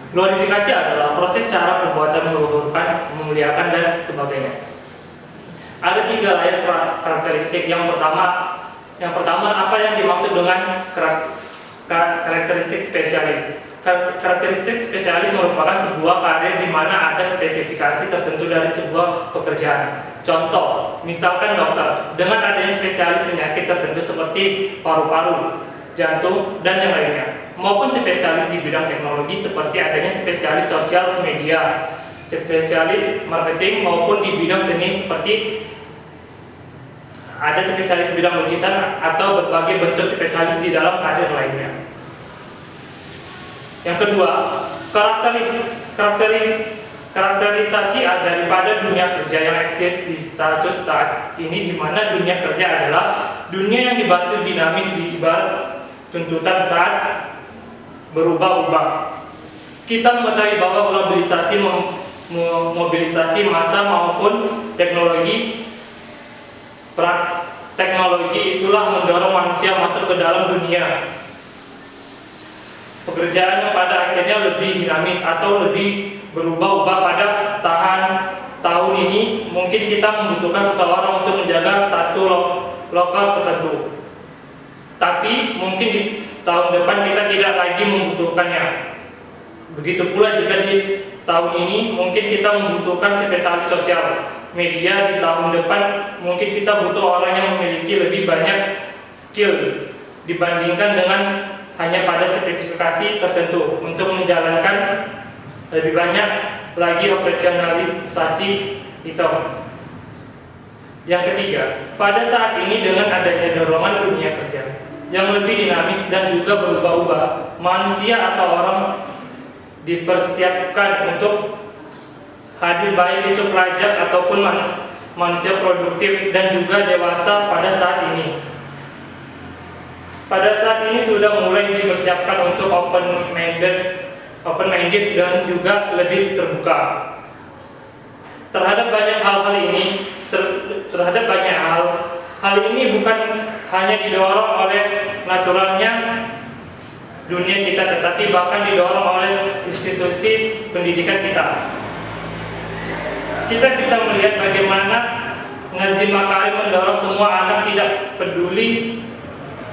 Glorifikasi adalah proses cara perbuatan meluhurkan, memuliakan, dan sebagainya. Ada 3 layer karakteristik. Yang pertama, apa yang dimaksud dengan karakteristik spesialis? Karakteristik spesialis merupakan sebuah karir di mana ada spesifikasi tertentu dari sebuah pekerjaan. Contoh, misalkan dokter, dengan adanya spesialis penyakit tertentu seperti paru-paru, jantung, dan yang lainnya. Maupun spesialis di bidang teknologi seperti adanya spesialis sosial media, spesialis marketing, maupun di bidang seni seperti ada spesialis bidang lukisan atau berbagai bentuk spesialis di dalam karir lainnya. Yang kedua, karakterisasi daripada dunia kerja yang eksis di status saat ini, di mana dunia kerja adalah dunia yang dibantu dinamis di ibarat tuntutan saat berubah-ubah. Kita mengetahui bahwa mobilisasi massa maupun teknologi itulah mendorong manusia masuk ke dalam dunia pekerjaan yang pada akhirnya lebih dinamis atau lebih berubah-ubah. Pada tahun ini mungkin kita membutuhkan seseorang untuk menjaga satu lokal tertentu, tapi mungkin di tahun depan kita tidak lagi membutuhkannya. Begitu pula jika di tahun ini mungkin kita membutuhkan spesialis sosial media, di tahun depan mungkin kita butuh orang yang memiliki lebih banyak skill dibandingkan dengan hanya pada spesifikasi tertentu untuk menjalankan lebih banyak lagi operasionalisasi itu. Yang ketiga, pada saat ini dengan adanya dorongan dunia kerja yang lebih dinamis dan juga berubah-ubah, manusia atau orang dipersiapkan untuk hadir, baik itu pelajar ataupun manusia produktif dan juga dewasa pada saat ini. Pada saat ini sudah mulai dipersiapkan untuk open-minded dan juga lebih terbuka terhadap banyak hal-hal ini. Hal ini bukan hanya didorong oleh naturalnya dunia kita, tetapi bahkan didorong oleh institusi pendidikan kita. Kita bisa melihat bagaimana Nazim Makarim mendorong semua anak, tidak peduli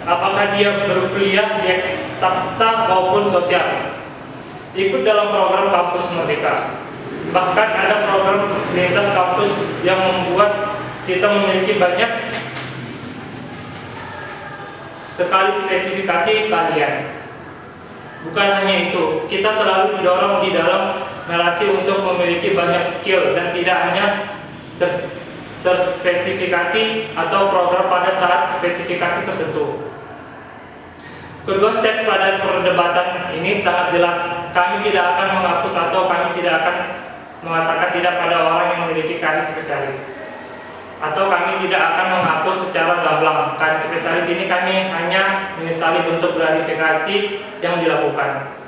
apakah dia berkuliah di eksakta maupun sosial, ikut dalam program kampus merdeka. Bahkan ada program lintas kampus yang membuat kita memiliki banyak sekali spesifikasi kalian. Bukan hanya itu, kita terlalu didorong di dalam narasi untuk memiliki banyak skill dan tidak hanya terspesifikasi atau program pada saat spesifikasi tertentu. Kedua stage pada perdebatan ini sangat jelas. Kami tidak akan menghapus atau kami tidak akan mengatakan tidak pada orang yang memiliki karir spesialis, atau kami tidak akan menghapus secara gamblang karir spesialis ini. Kami hanya menyesali bentuk glorifikasi yang dilakukan.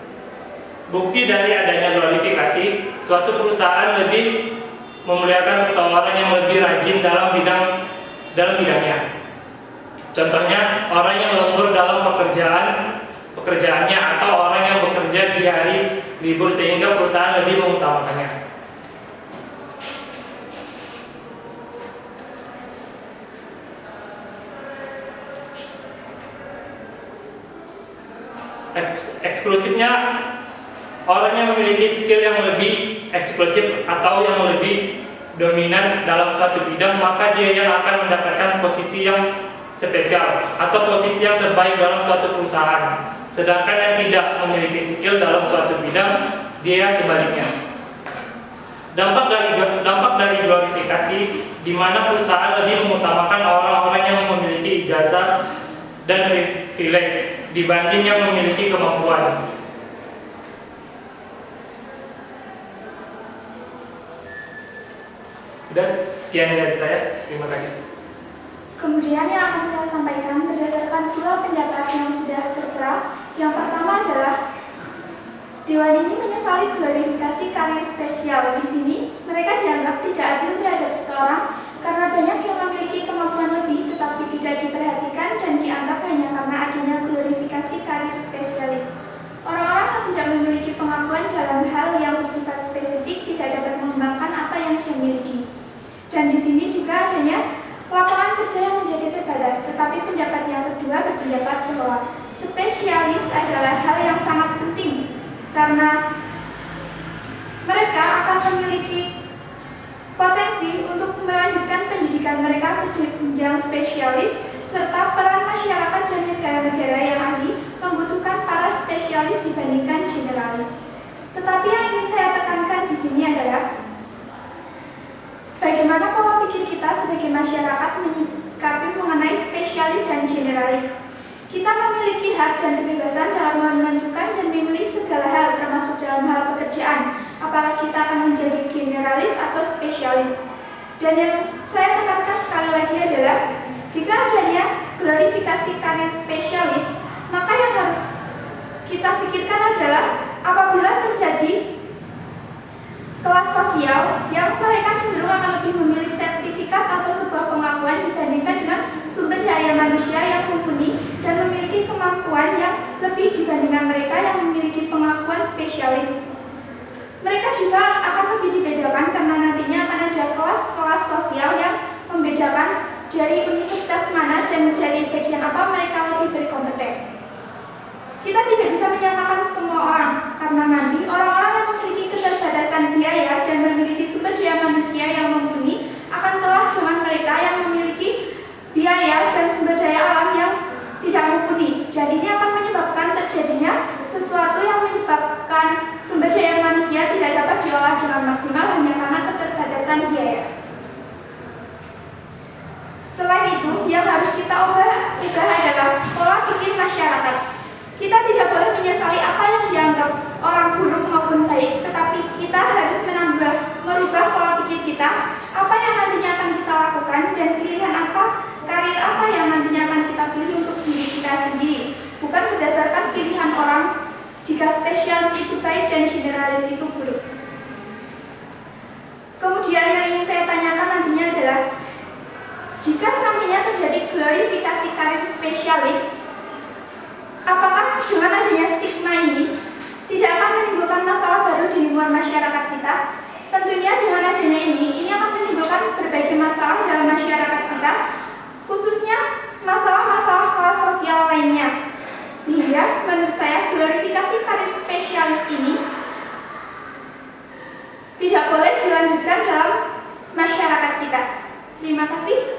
Bukti dari adanya glorifikasi, suatu perusahaan lebih memuliakan seseorang yang lebih rajin dalam bidangnya. Contohnya, orang yang lembur dalam pekerjaannya atau orang yang bekerja di hari libur sehingga perusahaan lebih mengutamakannya. Eksklusifnya, orang yang memiliki skill yang lebih eksklusif atau yang lebih dominan dalam suatu bidang, maka dia yang akan mendapatkan posisi yang spesial atau posisi yang terbaik dalam suatu perusahaan. Sedangkan yang tidak memiliki skill dalam suatu bidang, dia sebaliknya. Dampak dari glorifikasi, di mana perusahaan lebih mengutamakan orang-orang yang memiliki ijazah dan privilege dibanding yang memiliki kemampuan. Udah, sekian dari saya. Terima kasih. Kemudian yang akan saya sampaikan berdasarkan dua pendapat yang sudah tertera. Yang pertama adalah Dewan ini menyesali glorifikasi karir spesial. Di sini mereka dianggap tidak adil terhadap seseorang karena banyak yang memiliki kemampuan lebih tetapi tidak diperhatikan dan dianggap hanya karena adanya glorifikasi karir spesialis. Orang-orang yang tidak memiliki pengakuan dalam karena mereka akan memiliki potensi untuk melanjutkan pendidikan mereka ke jenjang spesialis, serta peran masyarakat dan negara-negara yang ahli membutuhkan para spesialis dibandingkan generalis. Tetapi yang ingin saya tekankan di sini adalah bagaimana pola pikir kita sebagai masyarakat menyikapi mengenai spesialis dan generalis. Kita memiliki hak dan kebebasan dalam menentukan dan memilih segala hal, termasuk dalam hal pekerjaan, apakah kita akan menjadi generalis atau spesialis. Dan yang saya tekankan sekali lagi adalah, jika adanya glorifikasi karir spesialis, maka yang harus kita pikirkan adalah apabila terjadi kelas sosial yang mereka cenderung akan lebih memilih sertifikat atau sebuah pengakuan dibandingkan dengan sumber daya manusia yang mumpuni dan memiliki kemampuan yang lebih dibandingkan mereka yang memiliki pengakuan spesialis. Mereka juga akan lebih dibedakan karena nantinya akan ada kelas-kelas sosial yang membedakan dari universitas mana dan dari bagian apa mereka lebih berkompeten. Kita tidak bisa menyamakan semua orang, karena nanti orang-orang yang memiliki keterbatasan biaya dan memiliki sumber daya manusia yang mumpuni akan kalah dengan mereka yang memiliki biaya dan sumber daya alam yang tidak mumpuni. Dan ini akan menyebabkan terjadinya sesuatu yang menyebabkan sumber daya manusia tidak dapat diolah dengan maksimal hanya karena keterbatasan biaya. Selain itu, yang harus kita ubah adalah pola pikir masyarakat. Kita tidak boleh menyesali apa yang dianggap orang buruk maupun baik, tetapi kita harus merubah pola pikir kita, apa yang nantinya akan kita lakukan, dan pilihan apa, karir apa yang nantinya akan kita pilih untuk diri kita sendiri, bukan berdasarkan pilihan orang jika spesialis itu baik dan generalis itu buruk. Kemudian yang ingin saya tanyakan nantinya adalah, jika nantinya terjadi glorifikasi karir spesialis, apakah dengan adanya stigma ini tidak akan menimbulkan masalah baru di lingkungan masyarakat kita? Tentunya dengan adanya ini akan menimbulkan berbagai masalah dalam masyarakat kita, khususnya masalah-masalah kelas sosial lainnya. Sehingga menurut saya glorifikasi karir spesialis ini tidak boleh dilanjutkan dalam masyarakat kita. Terima kasih.